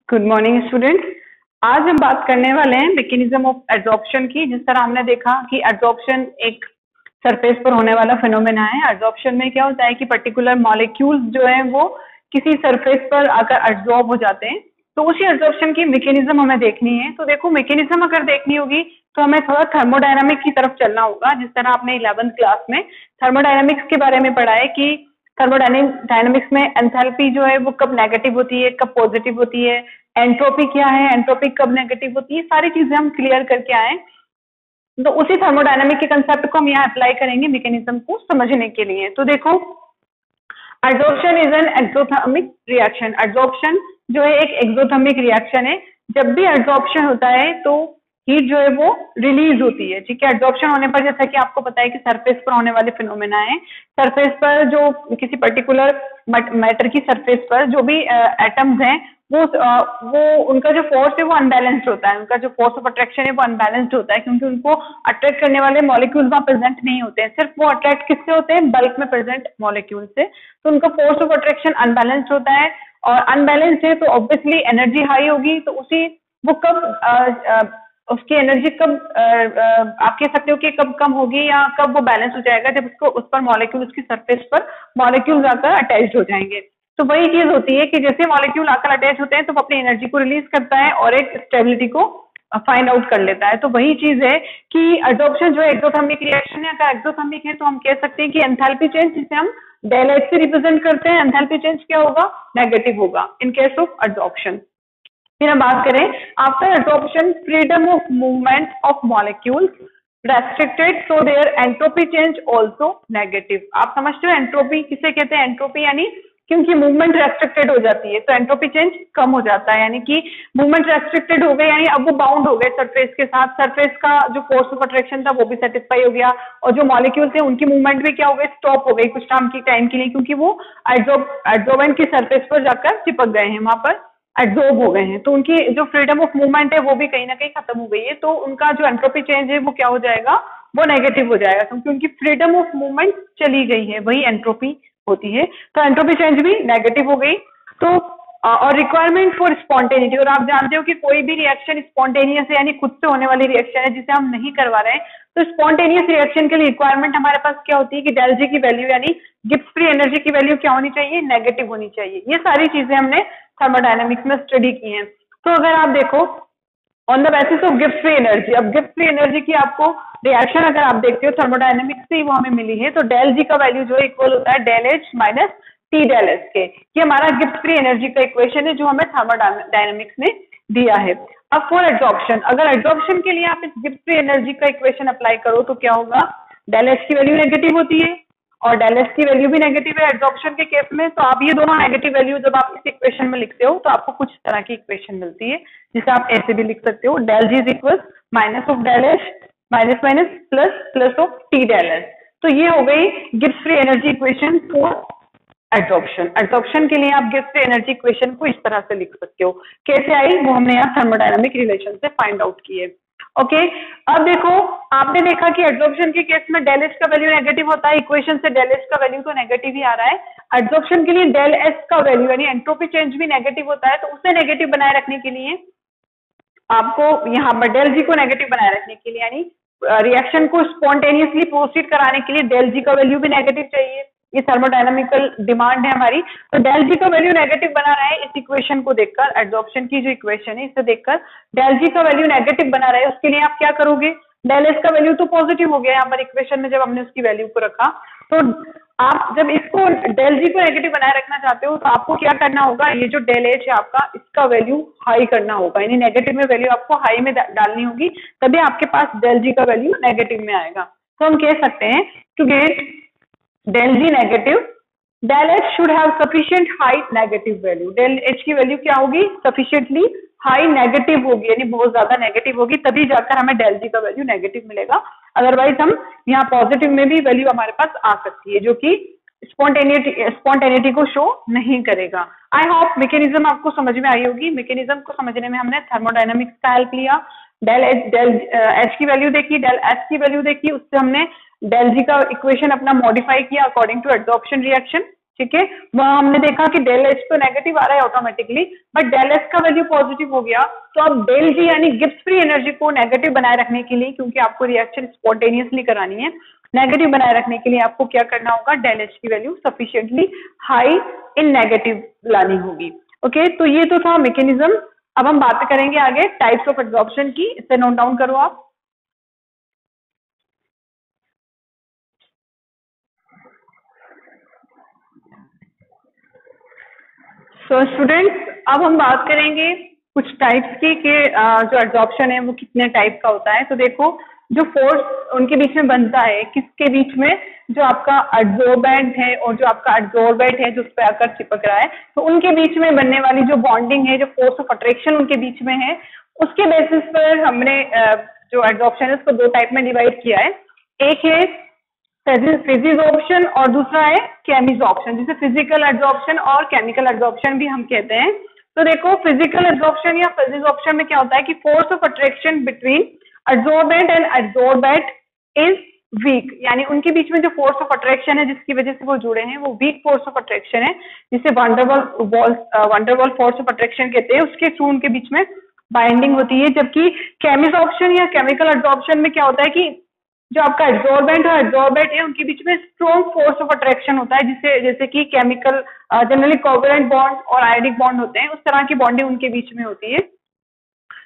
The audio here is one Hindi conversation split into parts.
Good morning student. आज हम बात करने वाले हैं मैकेनिज्म ऑफ एड्सॉर्प्शन की। जिस तरह हमने देखा कि एड्सॉर्प्शन एक सरफेस पर होने वाला फिनोमेना है। एड्सॉर्प्शन में क्या होता है कि पर्टिकुलर मॉलिक्यूल्स जो है वो किसी सरफेस पर आकर एड्सॉर्ब हो जाते हैं। तो उसी एड्सॉर्प्शन की मैकेनिज्म हमें देखनी है। तो देखो, मैकेनिज्म अगर देखनी होगी तो हमें थोड़ा थर्मोडायनामिक की तरफ चलना होगा। जिस तरह आपने 11th क्लास में थर्मोडायनामिक्स के बारे में पढ़ा है कि थर्मोडायनामिक्स में एंथैल्पी जो है वो कब नेगेटिव होती है, कब पॉजिटिव होती है, एंट्रोपी क्या है, एंट्रोपी कब नेगेटिव होती है, सारी चीजें हम क्लियर करके आए। तो उसी थर्मोडायनामिक के कंसेप्ट को हम यहाँ अप्लाई करेंगे मैकेनिज्म को समझने के लिए। तो देखो, adsorption is an exothermic reaction. Adsorption जो है एक एक्सोथर्मिक रिएक्शन है। जब भी एड्सॉर्प्शन होता है तो हीट जो है वो रिलीज होती है। ठीक है, एड्सॉर्प्शन होने पर जैसा कि आपको पता है कि सरफेस पर होने वाले फिनोमेना है। सरफेस पर जो किसी पर्टिकुलर मैटर की सरफेस पर जो भी एटम्स हैं वो उनका जो फोर्स है वो अनबैलेंस्ड होता है। उनका जो फोर्स ऑफ अट्रैक्शन है वो अनबैलेंस्ड होता है, क्योंकि उनको अट्रैक्ट करने वाले मॉलिक्यूल्स वहां प्रेजेंट नहीं होते हैं। सिर्फ वो अट्रैक्ट किससे होते हैं? बल्क में प्रेजेंट मॉलिक्यूल से। तो उनका फोर्स ऑफ अट्रैक्शन अनबैलेंस्ड होता है, और अनबैलेंस्ड है तो ऑब्वियसली एनर्जी हाई होगी। तो वो कब उसकी एनर्जी कब आप कह सकते हो कि कब कम होगी या कब वो बैलेंस हो जाएगा? जब उसको उस पर मॉलिक्यूल, उसकी सरफेस पर मॉलिक्यूल आकर अटैच हो जाएंगे। तो वही चीज होती है कि जैसे मॉलिक्यूल आकर अटैच होते हैं तो वो अपनी एनर्जी को रिलीज करता है और एक स्टेबिलिटी को फाइंड आउट कर लेता है। तो वही चीज है कि एडसॉर्प्शन जो एक्सोथर्मिक रिएक्शन है, अगर एक्सोथर्मिक है तो हम कह सकते हैं कि एंथैल्पी चेंज, जिसे हम डेल एच से रिप्रेजेंट करते हैं, एंथैल्पी चेंज क्या होगा? नेगेटिव होगा इन केस ऑफ एडसॉर्प्शन। फिर हम बात करें after adsorption, freedom of movement of molecules restricted, so their entropy change also negative. आप समझते हो एंट्रोपी किसे कहते हैं? एंट्रोपी यानी क्योंकि मूवमेंट रेस्ट्रिक्टेड हो जाती है तो एंट्रोपी चेंज कम हो जाता है। यानी कि मूवमेंट रेस्ट्रिक्टेड हो गए, यानी अब वो बाउंड हो गए सरफेस के साथ। सरफेस का जो फोर्स ऑफ अट्रैक्शन था वो भी सेटिस्फाई हो गया, और जो मॉलिक्यूल थे उनकी मूवमेंट भी क्या हो गई? स्टॉप हो गई कुछ टाइम के लिए, क्योंकि वो एड्सॉर्बेंट की सरफेस पर जाकर चिपक गए हैं, वहां पर एब्जॉर्ब हो गए हैं। तो उनकी जो फ्रीडम ऑफ मूवमेंट है वो भी कहीं ना कहीं खत्म हो गई है। तो उनका जो एंट्रोपी चेंज है वो क्या हो जाएगा? वो नेगेटिव हो जाएगा, क्योंकि उनकी फ्रीडम ऑफ मूवमेंट चली गई है, वही एंट्रोपी होती है। तो एंट्रोपी चेंज भी नेगेटिव हो गई। तो और रिक्वायरमेंट फॉर स्पॉन्टेनिटी, और आप जानते हो कि कोई भी रिएक्शन स्पॉन्टेनियस है, यानी खुद से होने वाली रिएक्शन है जिसे हम नहीं करवा रहे हैं। तो स्पॉन्टेनियस रिएक्शन के लिए रिक्वायरमेंट हमारे पास क्या होती है कि डेल जी की वैल्यू, यानी गिब्स फ्री एनर्जी की वैल्यू क्या होनी चाहिए? नेगेटिव होनी चाहिए। ये सारी चीजें हमने थर्मोडायनामिक्स में स्टडी की हैं। तो अगर आप देखो on the basis of Gibbs free energy, अब गिब्स फ्री एनर्जी की आपको रिएक्शन अगर आप देखते हो थर्मोडायनामिक्स से ही वो हमें मिली है। तो डेल जी का वैल्यू जो इक्वल होता है del H minus T del S के। ये हमारा गिब्स फ्री एनर्जी का इक्वेशन है जो हमें थर्मोडायनामिक्स ने दिया है। अब फॉर एड्सॉर्प्शन, अगर एड्सॉर्प्शन के लिए आप इस गिब्स फ्री एनर्जी का इक्वेशन अप्लाई करो तो क्या होगा? डेल एच की वैल्यू नेगेटिव होती है और डेल एस की वैल्यू भी नेगेटिव है एड्सॉर्प्शन के केस में। तो आप ये दोनों नेगेटिव वैल्यू जब आप इस इक्वेशन में लिखते हो तो आपको कुछ तरह की इक्वेशन मिलती है, जिसे आप ऐसे भी लिख सकते हो, del G is equal minus of del H minus minus plus plus of T del S. तो ये हो गई Gibbs free energy equation for adsorption. Adsorption के लिए आप गिब्स फ्री एनर्जी इक्वेशन को इस तरह से लिख सकते हो। कैसे आई वो हमने यहाँ थर्मोडायनामिक रिलेशन से फाइंड आउट किए। ओके, अब देखो, आपने देखा कि एड्सॉर्प्शन के केस में डेल एच का वैल्यू नेगेटिव होता है। इक्वेशन से डेल एच का वैल्यू तो नेगेटिव ही आ रहा है। एड्सॉर्प्शन के लिए डेल एस का वैल्यू यानी एंट्रोपी चेंज भी नेगेटिव होता है। तो उसे नेगेटिव बनाए रखने के लिए आपको यहाँ पर डेल जी को नेगेटिव बनाए रखने के लिए, यानी रिएक्शन को स्पॉन्टेनियसली प्रोसीड कराने के लिए डेल जी का वैल्यू भी नेगेटिव चाहिए। ये थर्मोडायनामिकल डिमांड है हमारी। तो डेल जी का वैल्यू नेगेटिव बना रहा है इस इक्वेशन को देखकर, एड्सॉर्प्शन की जो इक्वेशन है इसे देखकर डेल जी का वैल्यू नेगेटिव बना रहा है। उसके लिए आप क्या करोगे? डेल एस का वैल्यू तो पॉजिटिव हो गया यहाँ पर इक्वेशन में जब हमने उसकी वैल्यू को रखा। तो आप जब इसको डेल जी को नेगेटिव बनाए रखना चाहते हो तो आपको क्या करना होगा? ये जो डेल एच है आपका, इसका वैल्यू हाई करना होगा, यानी नेगेटिव में वैल्यू आपको हाई में डालनी होगी, तभी आपके पास डेल जी का वैल्यू नेगेटिव में आएगा। तो हम कह सकते हैं to get del G negative, del H should have sufficient high negative value. Del H की वैल्यू क्या होगी? सफिशिएंटली हाई नेगेटिव होगी, यानी बहुत ज्यादा नेगेटिव होगी, तभी जाकर हमें डेल जी का वैल्यू नेगेटिव मिलेगा। अदरवाइज हम यहाँ पॉजिटिव में भी वैल्यू हमारे पास आ सकती है, जो कि स्पॉन्टेनिटी को शो नहीं करेगा। आई होप मैकेनिज्म आपको समझ में आई होगी। मैकेनिज्म को समझने में हमने थर्मोडायनामिक्स का हेल्प लिया। डेल एच की वैल्यू देखी, डेल एस की वैल्यू देखी, उससे हमने डेल जी का इक्वेशन अपना मॉडिफाई किया अकॉर्डिंग टू एड्सॉर्प्शन रिएक्शन। ठीक है। वहां हमने देखा कि डेल एच तो नेगेटिव आ रहा है ऑटोमेटिकली, बट डेल एच का वैल्यू पॉजिटिव हो गया, तो अब डेल जी यानी गिब्स फ्री एनर्जी को नेगेटिव बनाए रखने के लिए, क्योंकि आपको रिएक्शन स्पॉन्टेनियसली करानी है, नेगेटिव बनाए रखने के लिए आपको क्या करना होगा, डेल एच की value sufficiently high in negative लानी होगी। ओके, तो ये तो था मैकेनिज्म। अब हम बात करेंगे आगे टाइप्स ऑफ एब्जॉर्प्शन की, इसे नोट डाउन करो आप। सो स्टूडेंट्स, अब हम बात करेंगे कुछ टाइप्स की कि जो एब्जॉर्प्शन है वो कितने टाइप का होता है। तो देखो, जो फोर्स उनके बीच में बनता है, किसके बीच में, जो आपका एड्सॉर्बेंट है और जो आपका एड्सॉर्बेंट है जो उस पर आकर चिपक रहा है, तो उनके बीच में बनने वाली जो बॉन्डिंग है, जो फोर्स ऑफ अट्रैक्शन उनके बीच में है, उसके बेसिस पर हमने जो एब्जॉर्प्शन है उसको दो टाइप में डिवाइड किया है। एक है फिजिजॉर्प्शन और दूसरा है केमिजॉर्प्शन, जिसे फिजिकल एब्जॉर्प्शन और केमिकल एब्जॉर्प्शन भी हम कहते हैं। तो देखो, फिजिकल एब्जॉर्प्शन या फिजिजॉर्प्शन में क्या होता है कि force of attraction between adsorbent and adsorbent is weak, यानी उनके बीच में जो फोर्स ऑफ अट्रैक्शन है जिसकी वजह से वो जुड़े हैं वो वीक फोर्स ऑफ अट्रैक्शन है, जिसे वंडरवॉल फोर्स ऑफ अट्रैक्शन कहते हैं। उसके थ्रू उनके बीच में बाइंडिंग होती है। जबकि केमिजॉर्प्शन या केमिकल एब्जॉर्प्शन में क्या होता है कि जो आपका एड्सॉर्बेंट और एड्सॉर्बेंट है उनके बीच में स्ट्रॉन्ग फोर्स ऑफ अट्रैक्शन होता है, जिससे जैसे कि केमिकल जनरली कोवलेंट बॉन्ड और आयोनिक बॉन्ड होते हैं, उस तरह की बॉन्डिंग उनके बीच में होती है।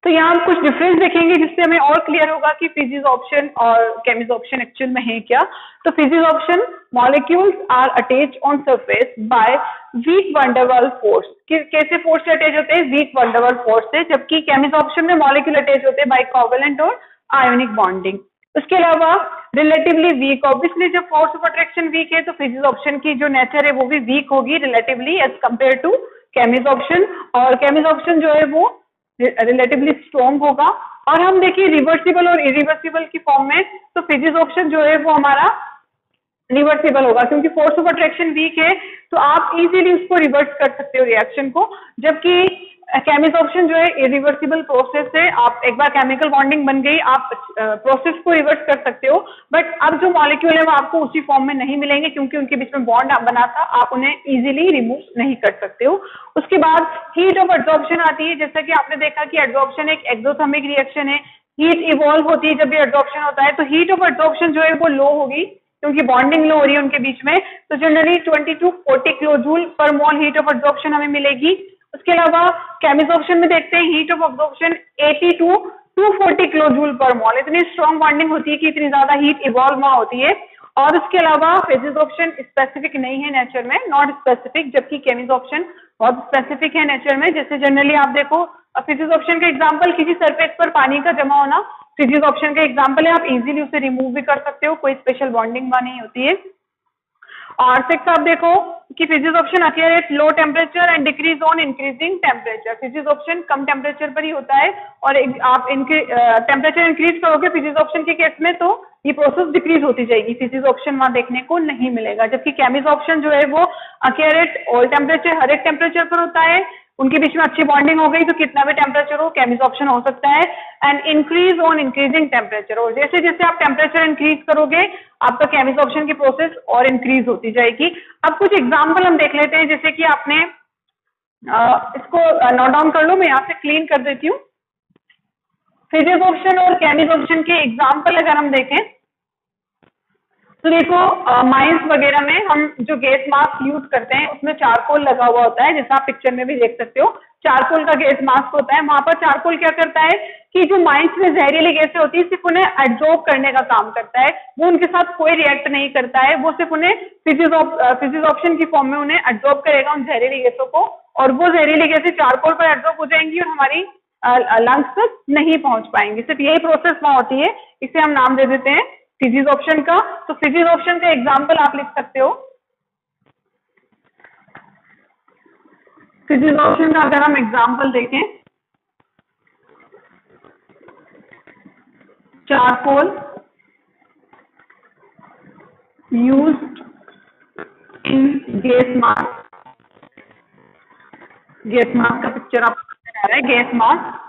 तो यहाँ हम कुछ डिफरेंस देखेंगे जिससे हमें और क्लियर होगा कि फिजिजॉर्प्शन और केमिजॉर्प्शन एक्चुअल में है क्या। तो physisorption, molecules are attached on surface by weak van der Waals force. कैसे फोर्स से अटैच होते हैं, वीक वंडरवॉल फोर्स से। जबकि केमिजॉर्प्शन में मॉलिक्यूल अटैच होते हैं बाय कोवलेंट और आयोनिक बॉन्डिंग। उसके अलावा रिलेटिवली वीक, ऑब्वियसली जब फोर्स ऑफ अट्रैक्शन वीक है तो फिजिजॉर्प्शन की जो नेचर है वो भी वीक होगी रिलेटिवली एज कंपेयर टू केमिजॉर्प्शन, और केमिजॉर्प्शन जो है वो रिलेटिवली स्ट्रॉन्ग होगा। और हम देखिए रिवर्सिबल और इरिवर्सिबल की फॉर्म में, तो फिजिजॉर्प्शन जो है वो हमारा रिवर्सिबल होगा, क्योंकि फोर्स ऑफ अट्रैक्शन वीक है तो आप इजीली उसको रिवर्स कर सकते हो रिएक्शन को। जबकि केमिजॉर्प्शन जो है इरिवर्सिबल प्रोसेस है, आप एक बार केमिकल बॉन्डिंग बन गई, आप प्रोसेस को रिवर्स कर सकते हो, बट अब जो मॉलिक्यूल है वो आपको उसी फॉर्म में नहीं मिलेंगे, क्योंकि उनके बीच में बॉन्ड बना था, आप उन्हें इजीली रिमूव नहीं कर सकते हो। उसके बाद हीट ऑफ एड्सॉर्प्शन आती है। जैसा कि आपने देखा कि एड्सॉर्प्शन एक एक्सोथर्मिक रिएक्शन है, हीट इवॉल्व होती है जब भी एड्सॉर्प्शन होता है, तो हीट ऑफ एड्सॉर्प्शन जो है वो लो होगी क्योंकि बॉन्डिंग लो हो रही है उनके बीच में। तो generally 20 to 40 kilo joule per mole heat of absorption हमें मिलेगी। उसके अलावा केमिजॉर्प्शन में देखते हैं heat of absorption 80 to 240 kilo joule per mole. इतनी स्ट्रॉन्ग बॉन्डिंग होती है कि इतनी ज्यादा हीट इवॉल्व वहां होती है। और उसके अलावा फिजिजॉर्प्शन स्पेसिफिक नहीं है नेचर में, नॉट स्पेसिफिक, जबकि केमिजॉर्प्शन बहुत स्पेसिफिक है नेचर में। जैसे जनरली आप देखो फिजिजॉर्प्शन का एग्जांपल किसी सरफेस पर पानी का जमा होना फिजिजॉर्प्शन का एग्जांपल है, आप इजीली उसे रिमूव भी कर सकते हो, कोई स्पेशल बॉन्डिंग वहां नहीं होती है। और सिक्स आप देखो कि फिजिजॉर्प्शन occur at low temperature and decrease on increasing temperature. फिजिजॉर्प्शन come temperature पर ही होता है और आप टेम्परेचर इंक्रीज करोगे फिजिजॉर्प्शन के केस में तो ये प्रोसेस डिक्रीज होती जाएगी, फिजिजॉर्प्शन वहां देखने को नहीं मिलेगा। जबकि केमिजॉर्प्शन जो है वो अकर एट ऑल टेम्परेचर, हर एक टेम्परेचर पर होता है। उनके बीच में अच्छी बॉन्डिंग हो गई तो कितना भी टेम्परेचर हो केमिजॉर्प्शन हो सकता है। And increase on increasing temperature, और जैसे जैसे आप टेम्परेचर इंक्रीज करोगे आपका केमिजॉर्प्शन की प्रोसेस और इंक्रीज होती जाएगी। अब कुछ एग्जांपल हम देख लेते हैं, जैसे कि आपने इसको नोट डाउन कर लो, मैं यहाँ से क्लीन कर देती हूँ। फिजिजॉर्प्शन और केमिजॉर्प्शन के एग्जाम्पल अगर हम देखें तो देखो माइंस वगैरह में हम जो गैस मास्क यूज करते हैं उसमें चारकोल लगा हुआ होता है, जैसा आप पिक्चर में भी देख सकते हो चारकोल का गैस मास्क होता है। वहां पर चारकोल क्या करता है कि जो माइंस में जहरीली गैसें होती है सिर्फ उन्हें एब्जॉर्ब करने का काम करता है, वो उनके साथ कोई रिएक्ट नहीं करता है, वो सिर्फ उन्हें फिजिजॉर्प्शन की फॉर्म में उन्हें एब्जॉर्ब करेगा उन जहरीली गैसों को, और वो जहरीली गैसें चारकोल पर एब्जॉर्ब हो जाएंगी और हमारी लंग्स तक नहीं पहुंच पाएंगी। सिर्फ यही प्रोसेस वहां होती है, इसे हम नाम दे देते हैं फिजिजॉर्प्शन का। तो फिजिजॉर्प्शन का एग्जांपल आप लिख सकते हो। फिजिजॉर्प्शन का अगर हम एग्जांपल देखें, charcoal used in gas mask, gas mask का पिक्चर आपको नजर आ रहा है, gas mask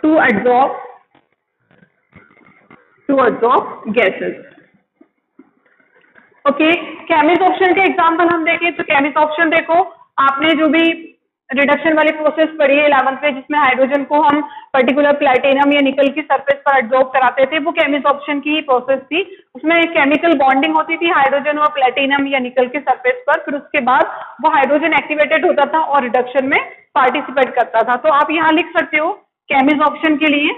to absorb gases। Okay, chemisorption के एग्जाम्पल हम देखें तो केमिसॉर्प्शन देखो, आपने जो भी रिडक्शन वाली प्रोसेस पढ़ी है 11th में, जिसमें हाइड्रोजन को हम पर्टिकुलर प्लैटिनम या निकल की सरफेस पर एब्जॉर्ब कराते थे, वो केमिसॉर्प्शन की प्रोसेस थी। उसमें केमिकल बॉन्डिंग होती थी हाइड्रोजन और प्लैटिनम या निकल के सरफेस पर, फिर उसके बाद वो हाइड्रोजन एक्टिवेटेड होता था और रिडक्शन में पार्टिसिपेट करता था। तो आप यहाँ लिख सकते हो केमिसॉर्प्शन के लिए,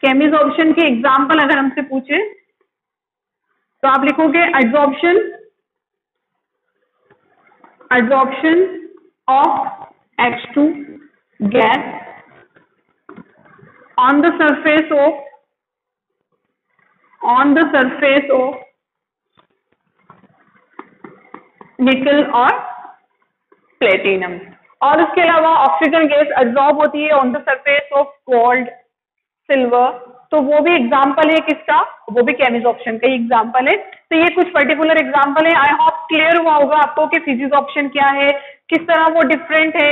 केमिसॉर्प्शन के एग्जाम्पल अगर हमसे पूछे तो आप लिखोगे adsorption, adsorption of H2 gas on the surface of निकल और प्लेटिनम। और उसके अलावा ऑक्सीजन गैस एब्जॉर्ब होती है on the surface of gold, silver, तो वो भी एग्जाम्पल है किसका, वो भी केमिसॉर्प्शन का ही एग्जाम्पल है। तो ये कुछ पर्टिकुलर एग्जाम्पल है। आई होप क्लियर हुआ होगा आपको कि फिजिसॉर्प्शन क्या है, किस तरह वो डिफरेंट है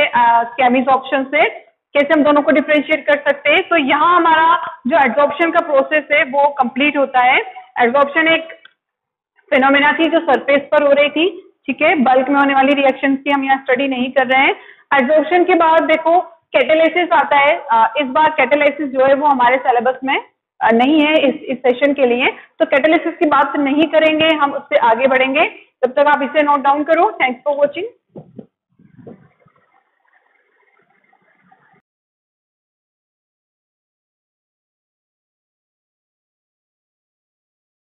केमिसॉर्प्शन से, कैसे हम दोनों को डिफरेंशिएट कर सकते हैं। तो यहाँ हमारा जो एड्सॉर्प्शन का प्रोसेस है वो कंप्लीट होता है। एड्सॉर्प्शन एक फिनोमेना थी जो सरफेस पर हो रही थी, ठीक है, बल्क में होने वाली रिएक्शन की हम यहाँ स्टडी नहीं कर रहे हैं। एड्सॉर्प्शन के बाद देखो कैटालिसिस आता है। इस बार कैटालिसिस जो है वो हमारे सिलेबस में नहीं है इस सेशन के लिए, तो कैटालिसिस की बात नहीं करेंगे, हम उससे आगे बढ़ेंगे। तब तक आप इसे नोट डाउन करो। Thanks for watching.